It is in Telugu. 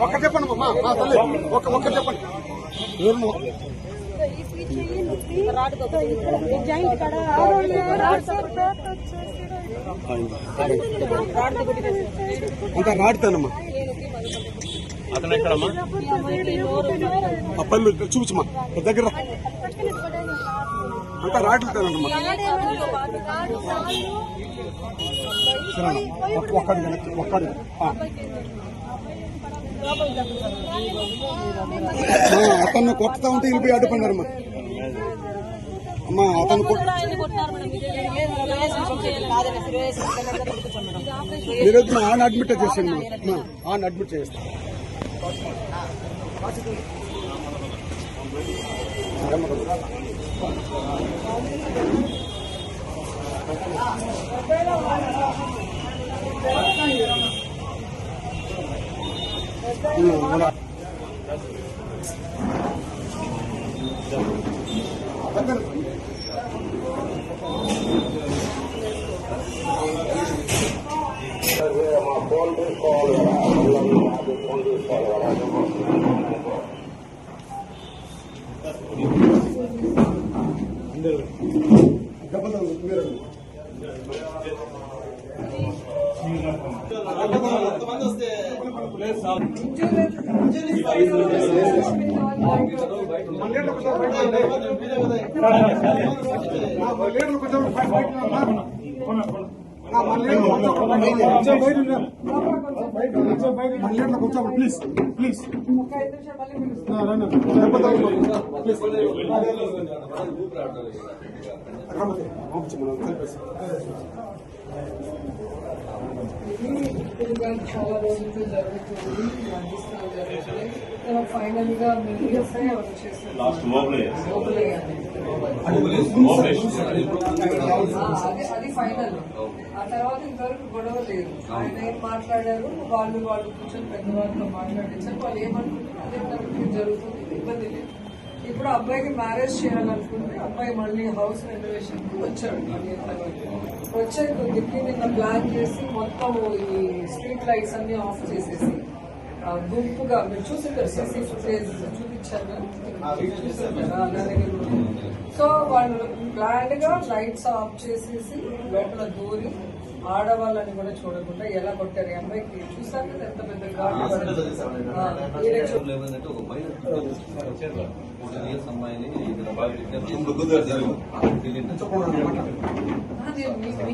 ఒక్క చెప్పండి ఒక్క చెప్పండి ఇంకా రాడుతానమ్మా అతను ఎక్కడమ్మా ఆ పళ్ళు చూపించమ్మా దగ్గర అంతా రాట్లుతానమ్మా ఒక్కడి అతను కొట్టతా ఉంటే వెళ్ళిపోయి అడ్డుపడినారమ్మా అమ్మా అతను మీరు ఆన్ అడ్మిట్ చేసాను ఆన్ అడ్మిట్ చేస్తాను ప్లీజ్ ప్లీజ్ చాలా రోజులతో జరుగుతుంది రాజస్థాన్ జరుగుతుంది ఫైనల్ గా అది ఫైనల్. ఆ తర్వాత ఇంతవరకు గొడవ లేదు. ఆయన ఏం మాట్లాడారు వాళ్ళు కూర్చొని పెద్దవాళ్ళతో మాట్లాడించారు. వాళ్ళు ఏమనుకుంటారు అదే తరగతి జరుగుతుంది, ఇబ్బంది లేదు. ఇప్పుడు అబ్బాయికి మ్యారేజ్ చేయాలనుకుంటే అబ్బాయి మళ్ళీ హౌస్ రెనోవేషన్ కి వచ్చాడు. వచ్చే కొద్దికి నిన్న ప్లాన్ చేసి మొత్తం ఈ స్ట్రీట్ లైట్స్ అన్ని ఆఫ్ చేసేసి గుంపుగా మీరు చూసింటారు, సీసీ ఫుటేజ్ చూపించారు. సో వాళ్ళు ప్లాన్ గా లైట్స్ ఆఫ్ చేసేసి లోపల దూరి ఆడవాళ్ళని కూడా చూడకుండా ఎలా కొట్టారు. ఈ అమ్మాయికి చూసారు కదా ఎంత పెద్ద